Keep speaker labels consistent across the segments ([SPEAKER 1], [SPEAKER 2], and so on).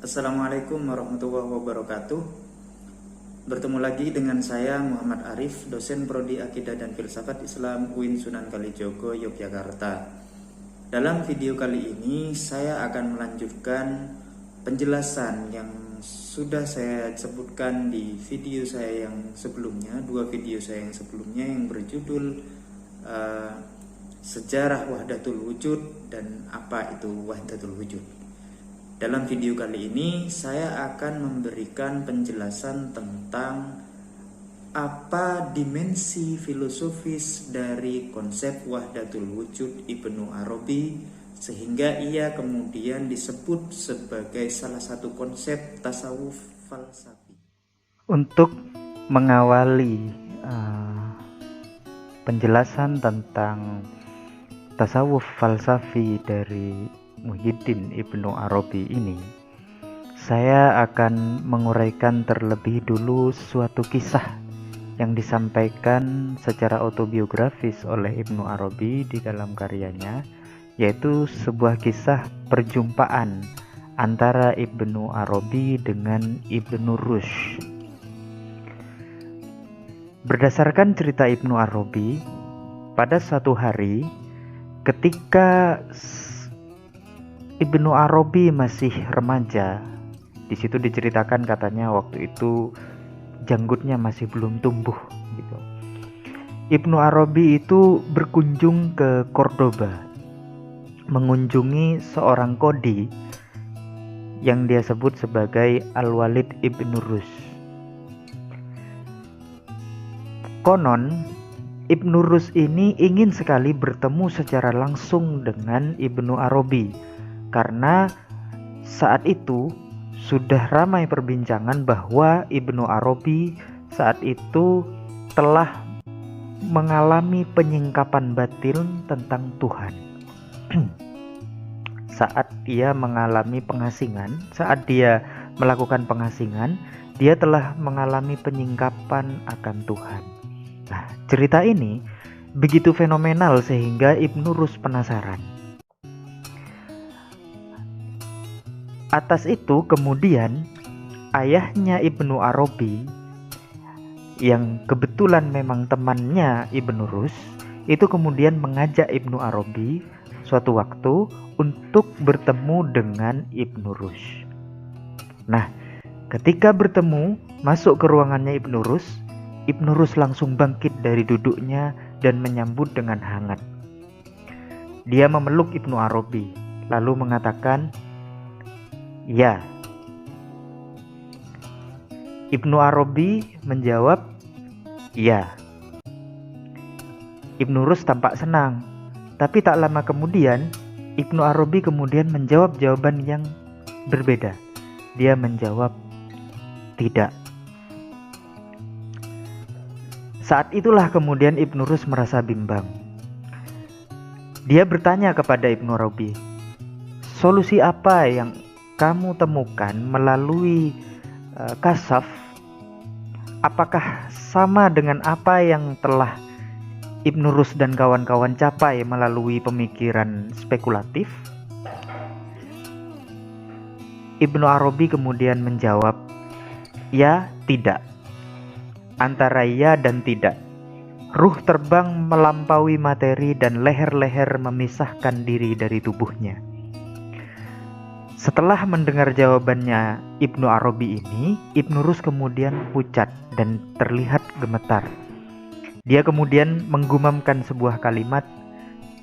[SPEAKER 1] Assalamualaikum warahmatullahi wabarakatuh. Bertemu lagi dengan saya Muhammad Arif, dosen Prodi Akidah dan Filsafat Islam UIN Sunan Kalijogo, Yogyakarta. Dalam video kali ini saya akan melanjutkan penjelasan yang sudah saya sebutkan di video saya yang sebelumnya, dua video saya yang sebelumnya yang berjudul Sejarah Wahdatul Wujud dan apa itu Wahdatul Wujud. Dalam video kali ini saya akan memberikan penjelasan tentang apa dimensi filosofis dari konsep Wahdatul Wujud Ibnu Arabi sehingga ia kemudian disebut sebagai salah satu konsep tasawuf falsafi.
[SPEAKER 2] Untuk mengawali penjelasan tentang tasawuf falsafi dari Muhyiddin Ibnu Arabi ini, saya akan menguraikan terlebih dulu suatu kisah yang disampaikan secara autobiografis oleh Ibnu Arabi di dalam karyanya, yaitu sebuah kisah perjumpaan antara Ibnu Arabi dengan Ibnu Rushd. Berdasarkan cerita Ibnu Arabi, pada suatu hari ketika Ibnu Arabi masih remaja, di situ diceritakan katanya waktu itu janggutnya masih belum tumbuh gitu. Ibnu Arabi itu berkunjung ke Cordoba, mengunjungi seorang qadhi yang dia sebut sebagai Al-Walid Ibnu Rushd. Konon Ibnu Rushd ini ingin sekali bertemu secara langsung dengan Ibnu Arabi, karena saat itu sudah ramai perbincangan bahwa Ibnu Arabi saat itu telah mengalami penyingkapan batin tentang Tuhan. Saat dia mengalami pengasingan, saat dia melakukan pengasingan, dia telah mengalami penyingkapan akan Tuhan. Nah, cerita ini begitu fenomenal sehingga Ibnu Rushd penasaran. Atas itu kemudian ayahnya Ibnu Arabi yang kebetulan memang temannya Ibnu Rushd itu kemudian mengajak Ibnu Arabi suatu waktu untuk bertemu dengan Ibnu Rushd. Nah, ketika bertemu, masuk ke ruangannya Ibnu Rushd langsung bangkit dari duduknya dan menyambut dengan hangat. Dia memeluk Ibnu Arabi lalu mengatakan, "Ya." Ibnu Arabi menjawab, "Ya." Ibnu Rushd tampak senang, tapi tak lama kemudian Ibnu Arabi kemudian menjawab jawaban yang berbeda. Dia menjawab, "Tidak." Saat itulah kemudian Ibnu Rushd merasa bimbang. Dia bertanya kepada Ibnu Arabi, "Solusi apa yang kamu temukan melalui kasaf? Apakah sama dengan apa yang telah Ibnu Rushd dan kawan-kawan capai melalui pemikiran spekulatif?" Ibnu Arabi kemudian menjawab, "Ya, tidak. Antara ya dan tidak. Ruh terbang melampaui materi dan leher-leher memisahkan diri dari tubuhnya." Setelah mendengar jawabannya Ibnu Arabi ini, Ibnu Rushd kemudian pucat dan terlihat gemetar. Dia kemudian menggumamkan sebuah kalimat,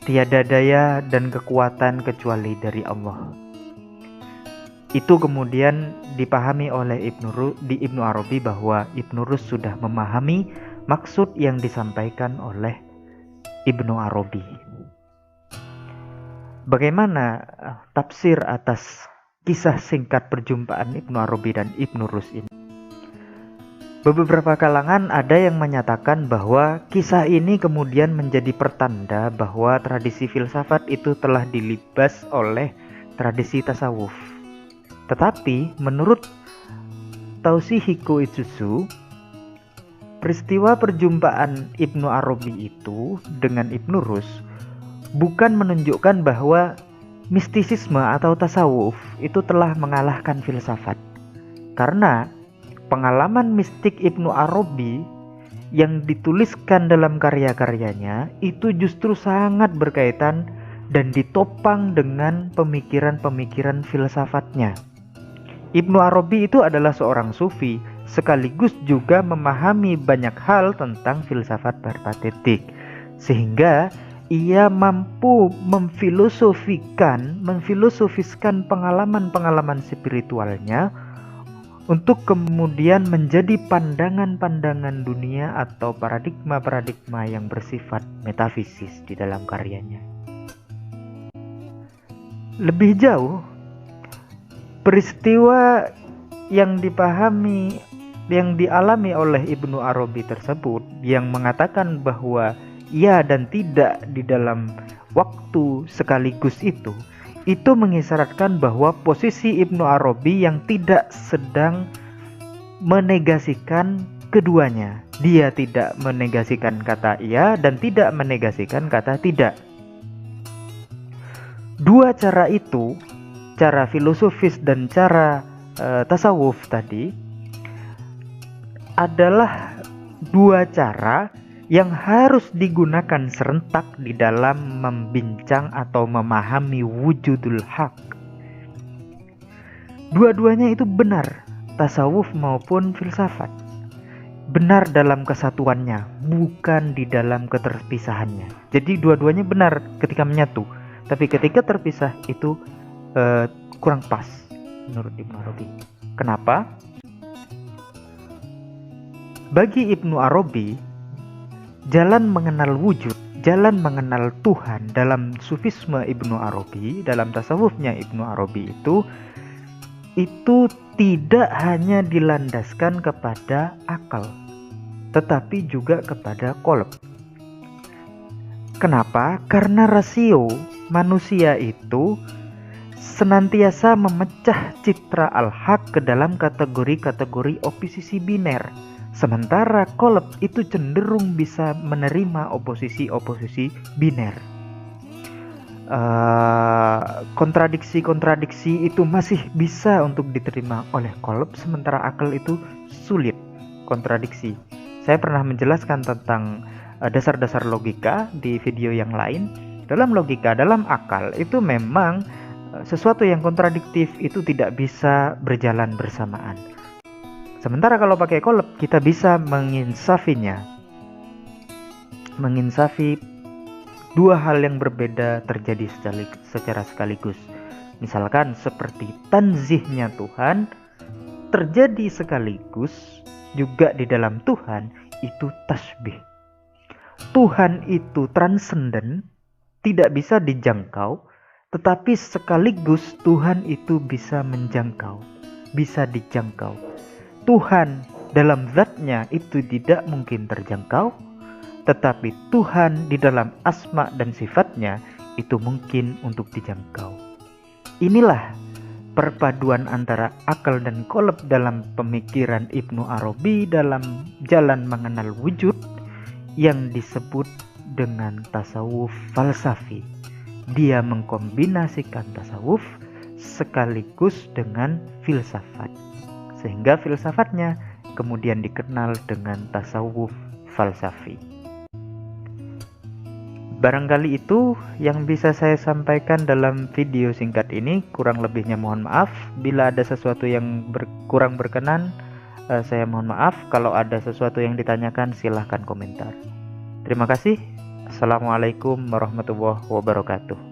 [SPEAKER 2] "Tiada daya dan kekuatan kecuali dari Allah." Itu kemudian dipahami oleh Ibnu Arabi bahwa Ibnu Rushd sudah memahami maksud yang disampaikan oleh Ibnu Arabi. Bagaimana tafsir atas kisah singkat perjumpaan Ibnu Arabi dan Ibnu Rushd ini? Beberapa kalangan ada yang menyatakan bahwa kisah ini kemudian menjadi pertanda bahwa tradisi filsafat itu telah dilibas oleh tradisi tasawuf. Tetapi menurut Taushihiko Itsutsu, peristiwa perjumpaan Ibnu Arabi itu dengan Ibnu Rushd bukan menunjukkan bahwa mistisisme atau tasawuf itu telah mengalahkan filsafat. Karena pengalaman mistik Ibnu Arabi yang dituliskan dalam karya-karyanya itu justru sangat berkaitan dan ditopang dengan pemikiran-pemikiran filsafatnya. Ibnu Arabi itu adalah seorang sufi, sekaligus juga memahami banyak hal tentang filsafat perpatetik, sehingga ia mampu memfilosofiskan pengalaman-pengalaman spiritualnya untuk kemudian menjadi pandangan-pandangan dunia atau paradigma-paradigma yang bersifat metafisis di dalam karyanya. Lebih jauh, peristiwa yang dialami oleh Ibnu Arabi tersebut yang mengatakan bahwa ya dan tidak di dalam waktu sekaligus itu mengisyaratkan bahwa posisi Ibnu Arabi yang tidak sedang menegasikan keduanya. Dia tidak menegasikan kata iya dan tidak menegasikan kata tidak. Dua cara itu, cara filosofis dan cara tasawuf tadi, adalah dua cara yang harus digunakan serentak di dalam membincang atau memahami wujudul haq. Dua-duanya itu benar, tasawuf maupun filsafat. Benar dalam kesatuannya, bukan di dalam keterpisahannya. Jadi dua-duanya benar ketika menyatu, tapi ketika terpisah itu kurang pas menurut Ibnu Arabi. Kenapa? Bagi Ibnu Arabi, jalan mengenal wujud, jalan mengenal Tuhan dalam sufisme Ibnu Arabi, dalam tasawufnya Ibnu Arabi itu tidak hanya dilandaskan kepada akal, tetapi juga kepada qalb. Kenapa? Karena rasio manusia itu senantiasa memecah citra al-haq ke dalam kategori-kategori oposisi biner. Sementara qalb itu cenderung bisa menerima oposisi-oposisi biner. Kontradiksi-kontradiksi itu masih bisa untuk diterima oleh qalb, sementara akal itu sulit kontradiksi. Saya pernah menjelaskan tentang dasar-dasar logika di video yang lain. Dalam logika, dalam akal itu memang sesuatu yang kontradiktif itu tidak bisa berjalan bersamaan. Sementara kalau pakai qalb kita bisa menginsafinya. Menginsafi dua hal yang berbeda terjadi secara sekaligus. Misalkan seperti tanzihnya Tuhan terjadi sekaligus juga di dalam Tuhan itu tasbih. Tuhan itu transenden, tidak bisa dijangkau, tetapi sekaligus Tuhan itu bisa menjangkau, bisa dijangkau. Tuhan dalam zatnya itu tidak mungkin terjangkau, tetapi Tuhan di dalam asma dan sifatnya itu mungkin untuk dijangkau. Inilah perpaduan antara akal dan qalb dalam pemikiran Ibnu Arabi dalam jalan mengenal wujud yang disebut dengan tasawuf falsafi. Dia mengkombinasikan tasawuf sekaligus dengan filsafat, sehingga filsafatnya kemudian dikenal dengan tasawuf falsafi. Barangkali itu yang bisa saya sampaikan dalam video singkat ini. Kurang lebihnya mohon maaf. Bila ada sesuatu yang kurang berkenan, saya mohon maaf. Kalau ada sesuatu yang ditanyakan, silahkan komentar. Terima kasih. Assalamualaikum warahmatullahi wabarakatuh.